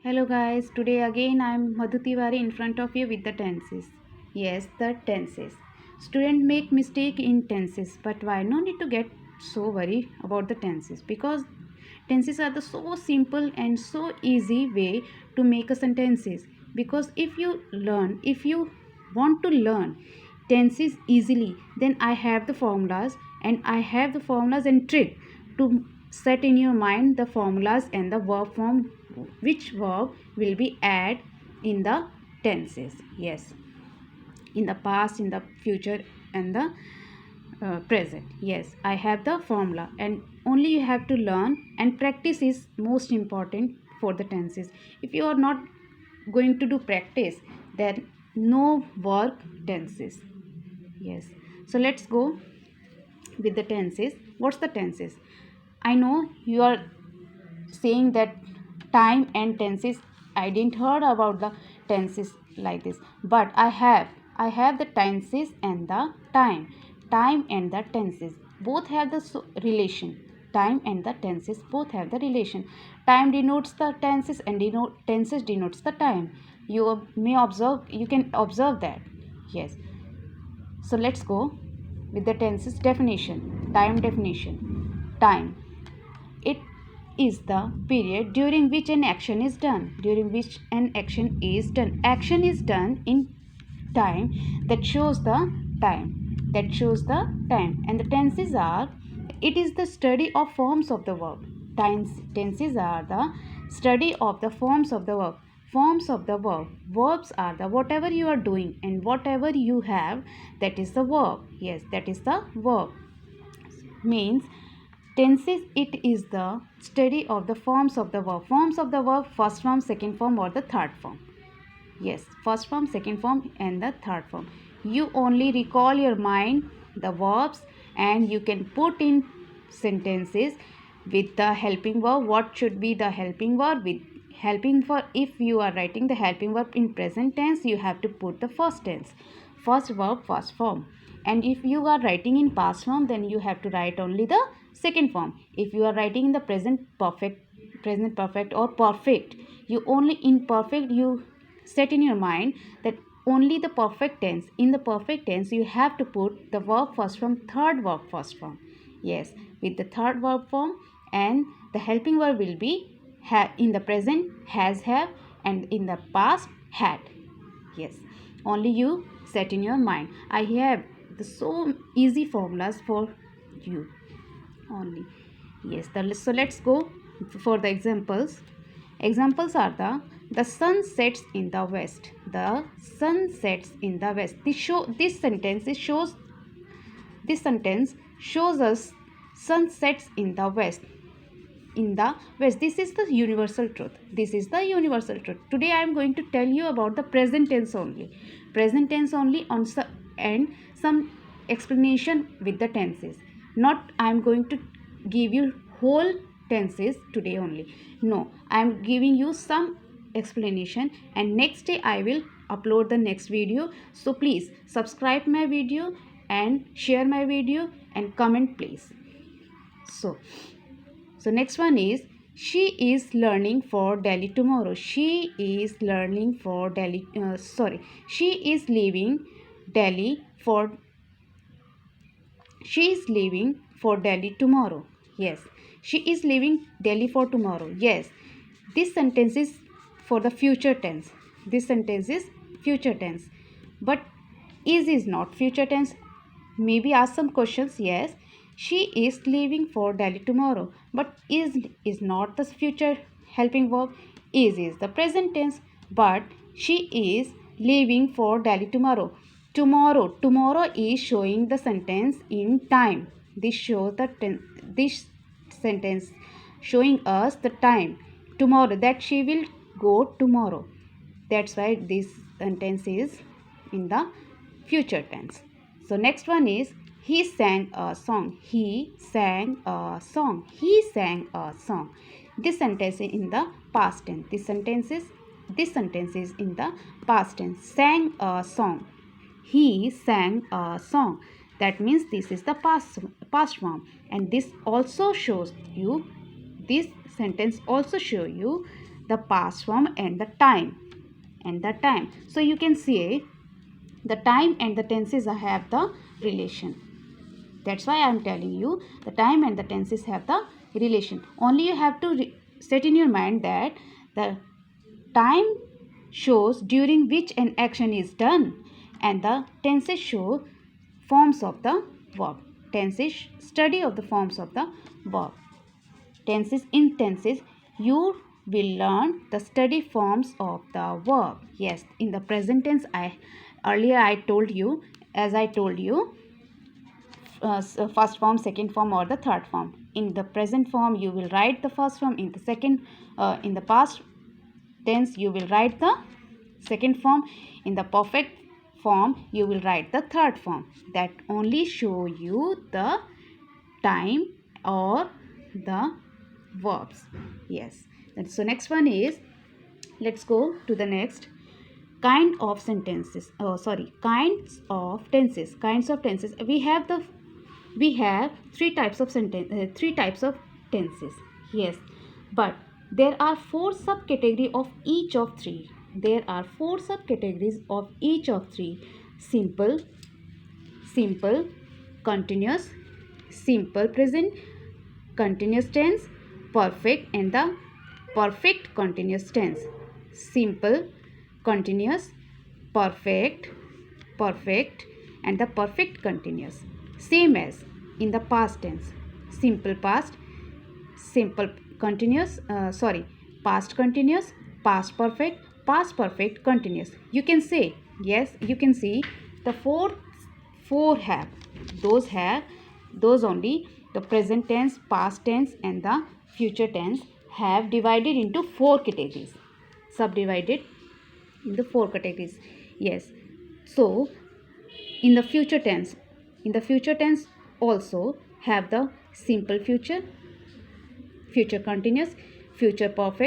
Hello guys, today again I am Madhu Tiwari in front of you with the tenses. Yes, the tenses. Student make mistake in tenses, but why no need to get so worried about the tenses because tenses are the so simple and so easy way to make a sentences. Because if you want to learn tenses easily, then I have the formulas and trick to set in your mind the formulas and the verb form which verb will be add in the tenses. Yes, in the past, in the future, and the present. Yes, I have the formula, and only you have to learn, and practice is most important for the tenses. If you are not going to do practice, then no work tenses. Yes, so let's go with the tenses. What's the tenses? I know you are saying that time and tenses. I didn't heard about the tenses like this, but I have the tenses and the time and the tenses both have the relation. Time and the tenses both have the relation. Time denotes the tenses and tenses denotes the time. You can observe that. Yes, so let's go with the tenses definition. Time definition. Time, it is the period during which an action is done. During which an action is done. Action is done in time that shows the time. That shows the time. And the tenses are, it is the study of forms of the verb. Tenses are the study of the forms of the verb. Forms of the verb. Verbs are the whatever you are doing and whatever you have, that is the verb. Yes, that is the verb. Means tenses, it is the study of the forms of the verb. Forms of the verb, first form, second form, or the third form. Yes, first form, second form, and the third form. You only recall your mind the verbs and you can put in sentences with the helping verb. What should be the helping verb? With helping verb, if you are writing the helping verb in present tense, you have to put the first tense, first verb, first form. And if you are writing in past form, then you have to write only the second form. If you are writing in the present perfect or perfect, you only in perfect you set in your mind that only the perfect tense. In the perfect tense, you have to put the verb first form, third verb first form. Yes, with the third verb form, and the helping verb will be in the present has, have, and in the past had. Yes, only you set in your mind. I have the so easy formulas for you only. Yes, so let's go for the examples. Examples are the sun sets in the west. The sun sets in the west. This sentence shows us sun sets in the west. In the west. This is the universal truth. This is the universal truth. Today I am going to tell you about the present tense only. Present tense only and some explanation with the tenses. Not I am going to give you whole tenses today only. No, I am giving you some explanation, and next day I will upload the next video. So please subscribe my video and share my video and comment please. So next one is, she is learning for Delhi tomorrow. She is learning for Delhi. She is leaving Delhi for. She is leaving for Delhi tomorrow. Yes, she is leaving Delhi for tomorrow. Yes, this sentence is for the future tense. This sentence is future tense, but is not future tense. Maybe ask some questions. Yes, she is leaving for Delhi tomorrow, but is not the future helping verb. Is the present tense, but she is leaving for Delhi tomorrow. Tomorrow is showing the sentence in time. This shows this sentence showing us the time tomorrow, that she will go tomorrow. That's why this sentence is in the future tense. So next one is, he sang a song. He sang a song. He sang a song. This sentence is in the past tense. This sentence is in the past tense. Sang a song. He sang a song. That means this is the past form, and this also shows you, this sentence also show you the past form and the time. So you can say the time and the tenses have the relation. That's why I am telling you the time and the tenses have the relation. Only you have to set in your mind that the time shows during which an action is done, and the tenses show forms of the verb. Tenses study of the forms of the verb. In tenses you will learn the study forms of the verb. Yes, in the present tense I told you, as I told you, first form, second form, or the third form. In the present form you will write the first form. In the past tense you will write the second form. In the perfect form you will write the third form. That only show you the time or the verbs. Yes. And so next one is, let's go to the next kind of sentences. Kinds of tenses. We have three types of tenses. Yes, but there are four subcategories of each of three. Simple, continuous, simple present, continuous tense, perfect, and the perfect continuous tense. Simple, continuous, perfect, and the perfect continuous. Same as in the past tense. Simple past, simple continuous, past continuous, past perfect continuous. You can say, yes, you can see the four have those only. The present tense, past tense, and the future tense have divided into four categories, subdivided into four categories. Yes, so in the future tense also have the simple future, future continuous, future perfect,